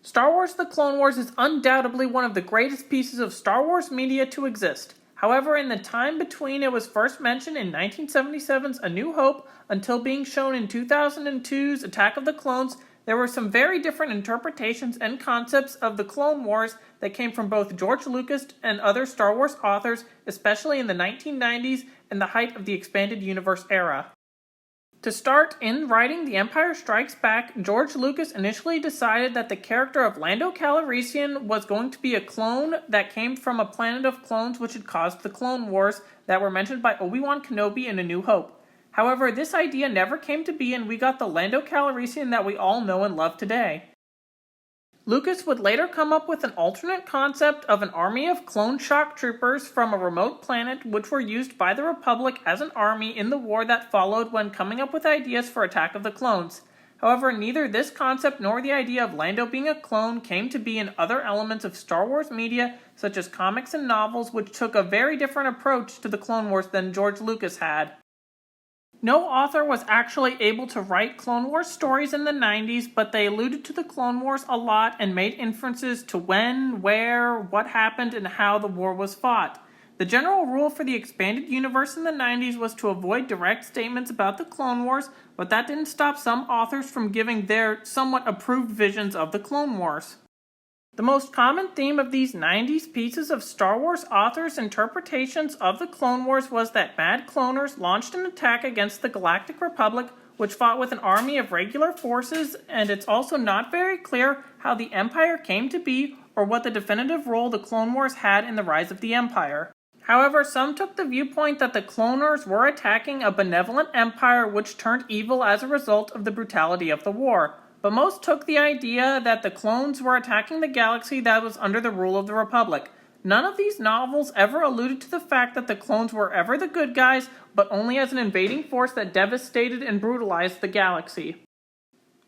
Star Wars The Clone Wars is undoubtedly one of the greatest pieces of Star Wars media to exist. However, in the time between it was first mentioned in 1977's A New Hope until being shown in 2002's Attack of the Clones, there were some very different interpretations and concepts of the Clone Wars that came from both George Lucas and other Star Wars authors, especially in the 1990s and the height of the expanded universe era. To start, in writing The Empire Strikes Back, George Lucas initially decided that the character of Lando Calrissian was going to be a clone that came from a planet of clones which had caused the Clone Wars that were mentioned by Obi-Wan Kenobi in A New Hope. However, this idea never came to be and we got the Lando Calrissian that we all know and love today. Lucas would later come up with an alternate concept of an army of clone shock troopers from a remote planet which were used by the Republic as an army in the war that followed when coming up with ideas for Attack of the Clones. However, neither this concept nor the idea of Lando being a clone came to be in other elements of Star Wars media such as comics and novels which took a very different approach to the Clone Wars than George Lucas had. No author was actually able to write Clone Wars stories in the 90s, but they alluded to the Clone Wars a lot and made inferences to when, where, what happened, and how the war was fought. The general rule for the expanded universe in the 90s was to avoid direct statements about the Clone Wars, but that didn't stop some authors from giving their somewhat approved visions of the Clone Wars. The most common theme of these 90s pieces of Star Wars authors' interpretations of the Clone Wars was that mad cloners launched an attack against the Galactic Republic, which fought with an army of regular forces, and it's also not very clear how the Empire came to be or what the definitive role the Clone Wars had in the rise of the Empire. However, some took the viewpoint that the cloners were attacking a benevolent empire which turned evil as a result of the brutality of the war. But most took the idea that the clones were attacking the galaxy that was under the rule of the Republic. None of these novels ever alluded to the fact that the clones were ever the good guys, but only as an invading force that devastated and brutalized the galaxy.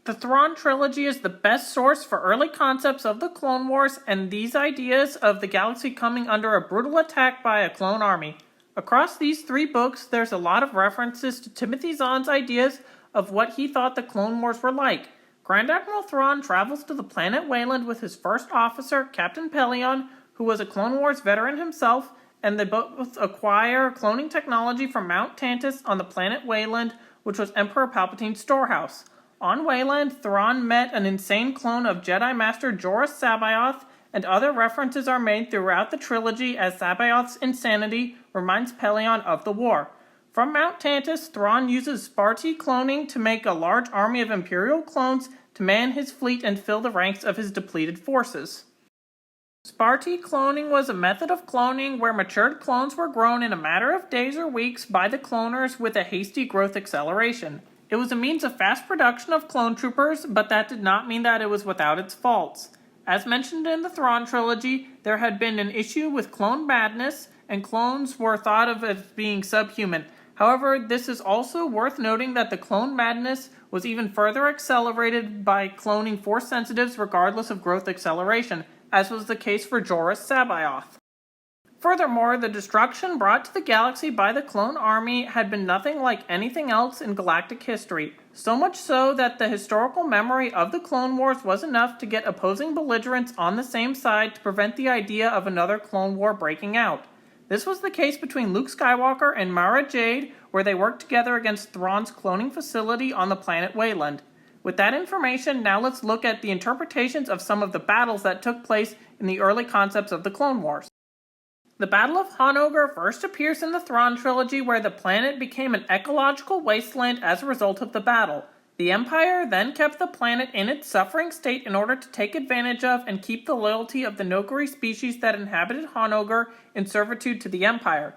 The Thrawn trilogy is the best source for early concepts of the Clone Wars and these ideas of the galaxy coming under a brutal attack by a clone army. Across these three books, there's a lot of references to Timothy Zahn's ideas of what he thought the Clone Wars were like. Grand Admiral Thrawn travels to the planet Wayland with his first officer, Captain Pellaeon, who was a Clone Wars veteran himself, and they both acquire cloning technology from Mount Tantiss on the planet Wayland, which was Emperor Palpatine's storehouse. On Wayland, Thrawn met an insane clone of Jedi Master Joruus C'baoth, and other references are made throughout the trilogy as C'baoth's insanity reminds Pellaeon of the war. From Mount Tantiss, Thrawn uses Sparti cloning to make a large army of Imperial clones to man his fleet and fill the ranks of his depleted forces. Sparti cloning was a method of cloning where matured clones were grown in a matter of days or weeks by the cloners with a hasty growth acceleration. It was a means of fast production of clone troopers, but that did not mean that it was without its faults. As mentioned in the Thrawn trilogy, there had been an issue with clone madness, and clones were thought of as being subhuman. However, this is also worth noting that the clone madness was even further accelerated by cloning force sensitives regardless of growth acceleration, as was the case for Joruus C'baoth. Furthermore, the destruction brought to the galaxy by the clone army had been nothing like anything else in galactic history, so much so that the historical memory of the Clone Wars was enough to get opposing belligerents on the same side to prevent the idea of another clone war breaking out. This was the case between Luke Skywalker and Mara Jade, where they worked together against Thrawn's cloning facility on the planet Wayland. With that information, now let's look at the interpretations of some of the battles that took place in the early concepts of the Clone Wars. The Battle of Honoghr first appears in the Thrawn trilogy, where the planet became an ecological wasteland as a result of the battle. The Empire then kept the planet in its suffering state in order to take advantage of and keep the loyalty of the Noghri species that inhabited Honoghr in servitude to the Empire.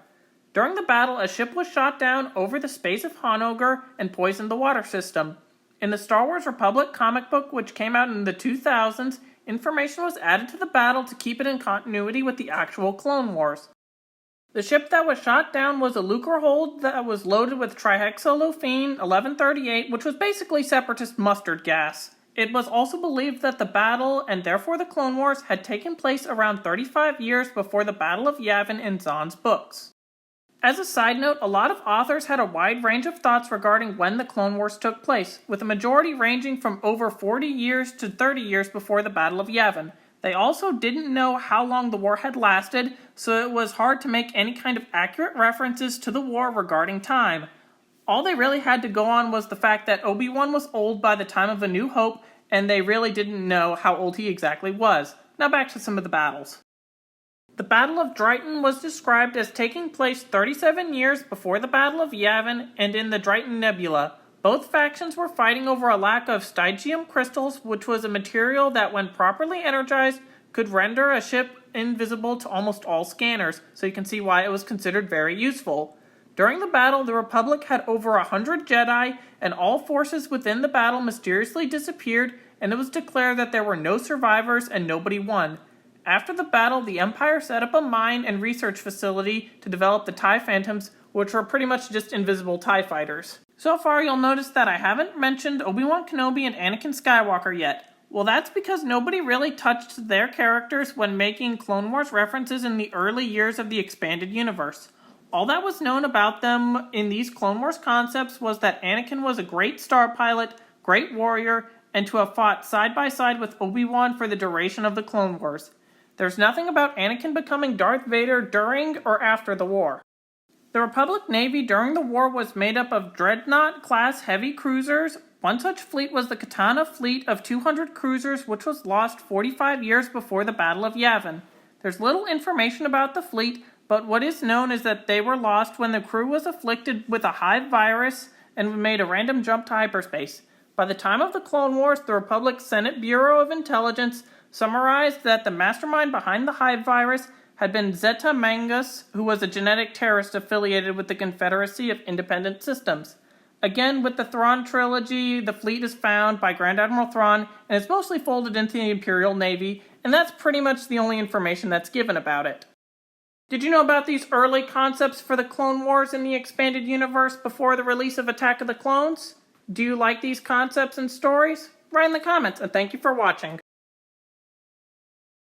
During the battle, a ship was shot down over the space of Honoghr and poisoned the water system. In the Star Wars Republic comic book, which came out in the 2000s, information was added to the battle to keep it in continuity with the actual Clone Wars. The ship that was shot down was a Lucrehulk that was loaded with trihexylophene 1138, which was basically separatist mustard gas. It was also believed that the battle, and therefore the Clone Wars, had taken place around 35 years before the Battle of Yavin in Zahn's books. As a side note, a lot of authors had a wide range of thoughts regarding when the Clone Wars took place, with a majority ranging from over 40 years to 30 years before the Battle of Yavin. They also didn't know how long the war had lasted, so it was hard to make any kind of accurate references to the war regarding time. All they really had to go on was the fact that Obi-Wan was old by the time of A New Hope, and they really didn't know how old he exactly was. Now back to some of the battles. The Battle of Drayton was described as taking place 37 years before the Battle of Yavin and in the Drayton Nebula. Both factions were fighting over a lack of Stygium crystals, which was a material that, when properly energized, could render a ship invisible to almost all scanners, so you can see why it was considered very useful. During the battle, the Republic had over 100 Jedi, and all forces within the battle mysteriously disappeared, and it was declared that there were no survivors and nobody won. After the battle, the Empire set up a mine and research facility to develop the TIE Phantoms, which were pretty much just invisible TIE fighters. So far, you'll notice that I haven't mentioned Obi-Wan Kenobi and Anakin Skywalker yet. Well, that's because nobody really touched their characters when making Clone Wars references in the early years of the expanded universe. All that was known about them in these Clone Wars concepts was that Anakin was a great star pilot, great warrior, and to have fought side by side with Obi-Wan for the duration of the Clone Wars. There's nothing about Anakin becoming Darth Vader during or after the war. The Republic Navy during the war was made up of Dreadnought-class heavy cruisers. One such fleet was the Katana fleet of 200 cruisers, which was lost 45 years before the Battle of Yavin. There's little information about the fleet, but what is known is that they were lost when the crew was afflicted with a hive virus and made a random jump to hyperspace. By the time of the Clone Wars, the Republic's Senate Bureau of Intelligence summarized that the mastermind behind the hive virus had been Zeta Mangus, who was a genetic terrorist affiliated with the Confederacy of Independent Systems. Again, with the Thrawn trilogy, the fleet is found by Grand Admiral Thrawn and is mostly folded into the Imperial Navy, and that's pretty much the only information that's given about it. Did you know about these early concepts for the Clone Wars in the expanded universe before the release of Attack of the Clones? Do you like these concepts and stories? Write in the comments, and thank you for watching.